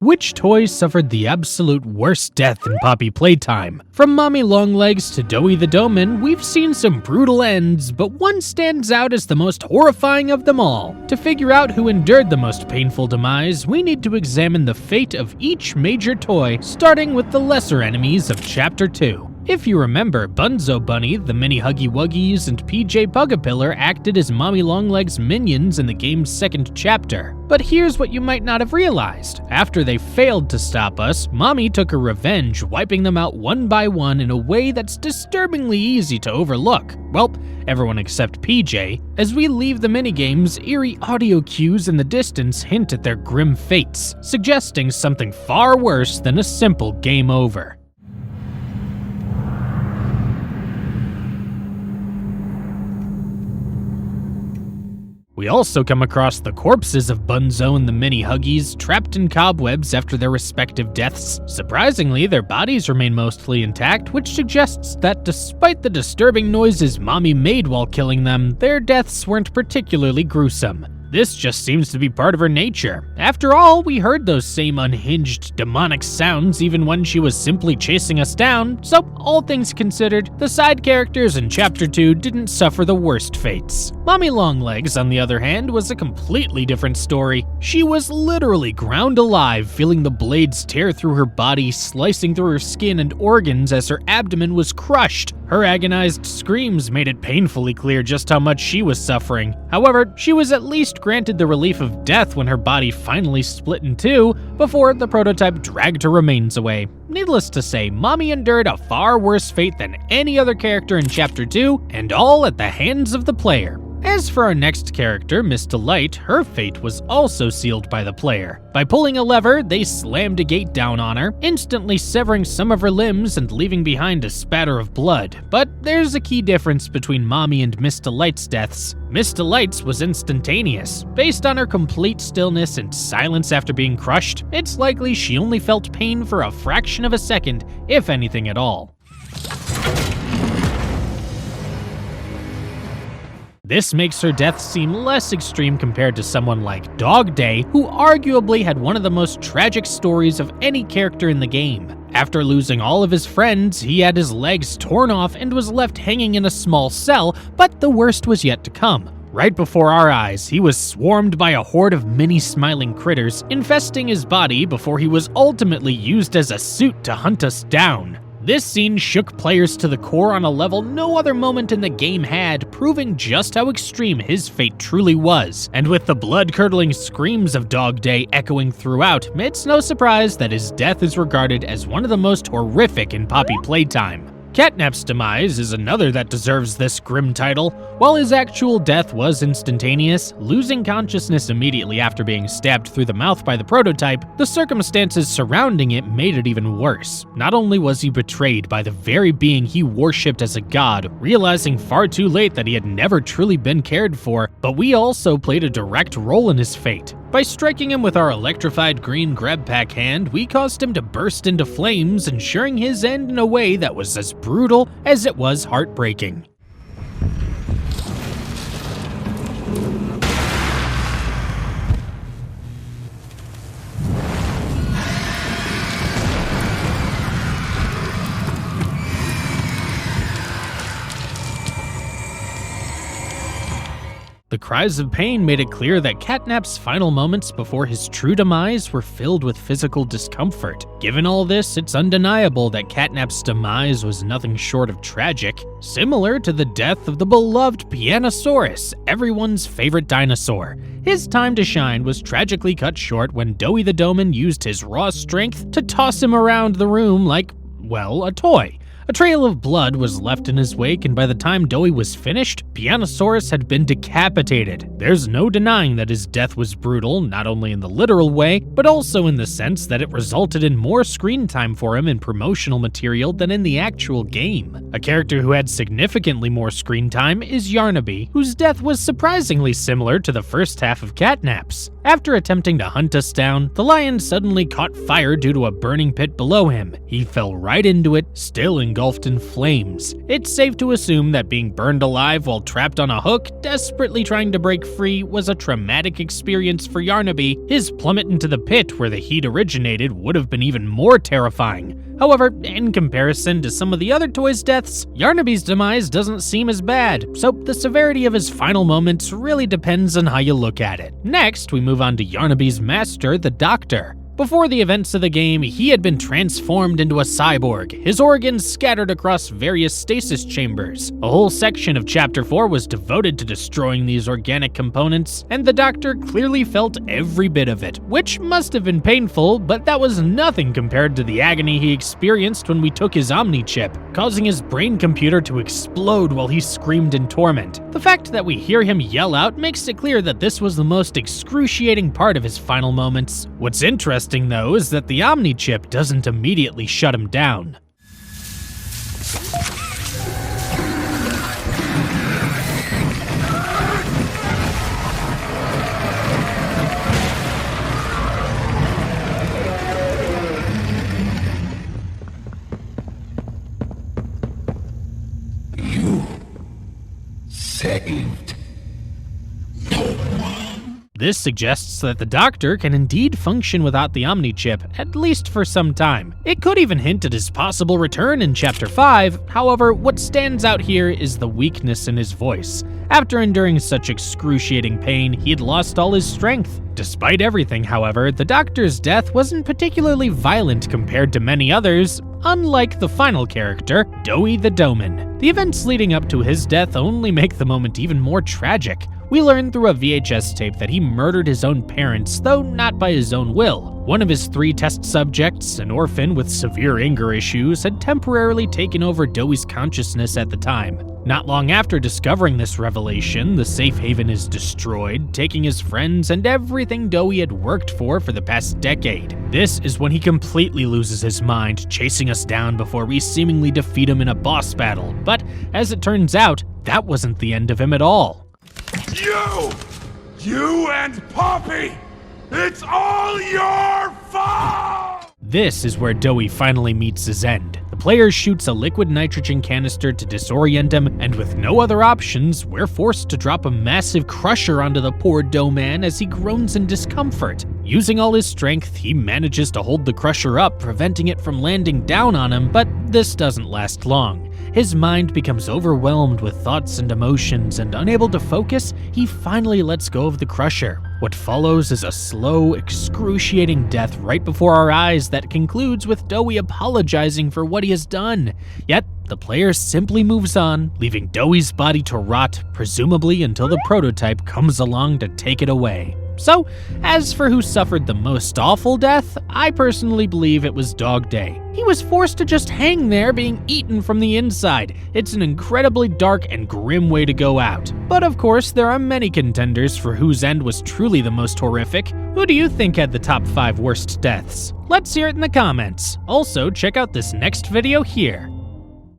Which toy suffered the absolute worst death in Poppy Playtime? From Mommy Longlegs to Doey the Doen, we've seen some brutal ends, but one stands out as the most horrifying of them all. To figure out who endured the most painful demise, we need to examine the fate of each major toy, starting with the lesser enemies of Chapter 2. If you remember, Bunzo Bunny, the Mini Huggy Wuggies, and PJ Pugapillar acted as Mommy Longlegs' minions in the game's second chapter. But here's what you might not have realized. After they failed to stop us, Mommy took her revenge, wiping them out one by one in a way that's disturbingly easy to overlook. Well, everyone except PJ. As we leave the minigames, eerie audio cues in the distance hint at their grim fates, suggesting something far worse than a simple game over. We also come across the corpses of Bunzo and the Mini Huggies, trapped in cobwebs after their respective deaths. Surprisingly, their bodies remain mostly intact, which suggests that despite the disturbing noises Mommy made while killing them, their deaths weren't particularly gruesome. This just seems to be part of her nature. After all, we heard those same unhinged, demonic sounds even when she was simply chasing us down, so all things considered, the side characters in Chapter 2 didn't suffer the worst fates. Mommy Longlegs, on the other hand, was a completely different story. She was literally ground alive, feeling the blades tear through her body, slicing through her skin and organs as her abdomen was crushed. Her agonized screams made it painfully clear just how much she was suffering. However, she was at least granted the relief of death when her body finally split in two before the prototype dragged her remains away. Needless to say, Mommy endured a far worse fate than any other character in Chapter 2, and all at the hands of the player. As for our next character, Miss Delight, her fate was also sealed by the player. By pulling a lever, they slammed a gate down on her, instantly severing some of her limbs and leaving behind a spatter of blood. But there's a key difference between Mommy and Miss Delight's deaths. Miss Delight's was instantaneous. Based on her complete stillness and silence after being crushed, it's likely she only felt pain for a fraction of a second, if anything at all. This makes her death seem less extreme compared to someone like DogDay, who arguably had one of the most tragic stories of any character in the game. After losing all of his friends, he had his legs torn off and was left hanging in a small cell, but the worst was yet to come. Right before our eyes, he was swarmed by a horde of mini smiling critters, infesting his body before he was ultimately used as a suit to hunt us down. This scene shook players to the core on a level no other moment in the game had, proving just how extreme his fate truly was. And with the blood-curdling screams of DogDay echoing throughout, it's no surprise that his death is regarded as one of the most horrific in Poppy Playtime. CatNap's demise is another that deserves this grim title. While his actual death was instantaneous, losing consciousness immediately after being stabbed through the mouth by the prototype, the circumstances surrounding it made it even worse. Not only was he betrayed by the very being he worshipped as a god, realizing far too late that he had never truly been cared for, but we also played a direct role in his fate. By striking him with our electrified green grab pack hand, we caused him to burst into flames, ensuring his end in a way that was as brutal as it was heartbreaking. The cries of pain made it clear that CatNap's final moments before his true demise were filled with physical discomfort. Given all this, it's undeniable that CatNap's demise was nothing short of tragic, similar to the death of the beloved Pianosaurus, everyone's favorite dinosaur. His time to shine was tragically cut short when Doey the Doen used his raw strength to toss him around the room like, well, a toy. A trail of blood was left in his wake, and by the time Doey was finished, Pianosaurus had been decapitated. There's no denying that his death was brutal, not only in the literal way, but also in the sense that it resulted in more screen time for him in promotional material than in the actual game. A character who had significantly more screen time is Yarnaby, whose death was surprisingly similar to the first half of CatNap's. After attempting to hunt us down, the lion suddenly caught fire due to a burning pit below him. He fell right into it, still engulfed engulfed in flames. It's safe to assume that being burned alive while trapped on a hook, desperately trying to break free, was a traumatic experience for Yarnaby. His plummet into the pit where the heat originated would have been even more terrifying. However, in comparison to some of the other toys' deaths, Yarnaby's demise doesn't seem as bad, so the severity of his final moments really depends on how you look at it. Next, we move on to Yarnaby's master, the Doctor. Before the events of the game, he had been transformed into a cyborg, his organs scattered across various stasis chambers. A whole section of Chapter 4 was devoted to destroying these organic components, and the Doctor clearly felt every bit of it, which must have been painful, but that was nothing compared to the agony he experienced when we took his Omni chip, causing his brain computer to explode while he screamed in torment. The fact that we hear him yell out makes it clear that this was the most excruciating part of his final moments. What's interesting though is that the Omni chip doesn't immediately shut him down. You saved no one. This suggests that the Doctor can indeed function without the Omni chip, at least for some time. It could even hint at his possible return in Chapter 5, however, what stands out here is the weakness in his voice. After enduring such excruciating pain, he had lost all his strength. Despite everything, however, the Doctor's death wasn't particularly violent compared to many others, unlike the final character, Doey the Doen. The events leading up to his death only make the moment even more tragic. We learn through a VHS tape that he murdered his own parents, though not by his own will. One of his 3 test subjects, an orphan with severe anger issues, had temporarily taken over Doey's consciousness at the time. Not long after discovering this revelation, the safe haven is destroyed, taking his friends and everything Doey had worked for the past decade. This is when he completely loses his mind, chasing us down before we seemingly defeat him in a boss battle. But as it turns out, that wasn't the end of him at all. You and Poppy! It's all your fault! This is where Doey finally meets his end. The player shoots a liquid nitrogen canister to disorient him, and with no other options, we're forced to drop a massive crusher onto the poor Doe man as he groans in discomfort. Using all his strength, he manages to hold the crusher up, preventing it from landing down on him, but this doesn't last long. His mind becomes overwhelmed with thoughts and emotions, and unable to focus, he finally lets go of the crusher. What follows is a slow, excruciating death right before our eyes that concludes with Doey apologizing for what he has done. Yet, the player simply moves on, leaving Doey's body to rot, presumably until the prototype comes along to take it away. So, as for who suffered the most awful death, I personally believe it was DogDay. He was forced to just hang there being eaten from the inside. It's an incredibly dark and grim way to go out. But of course, there are many contenders for whose end was truly the most horrific. Who do you think had the top 5 worst deaths? Let's hear it in the comments. Also, check out this next video here.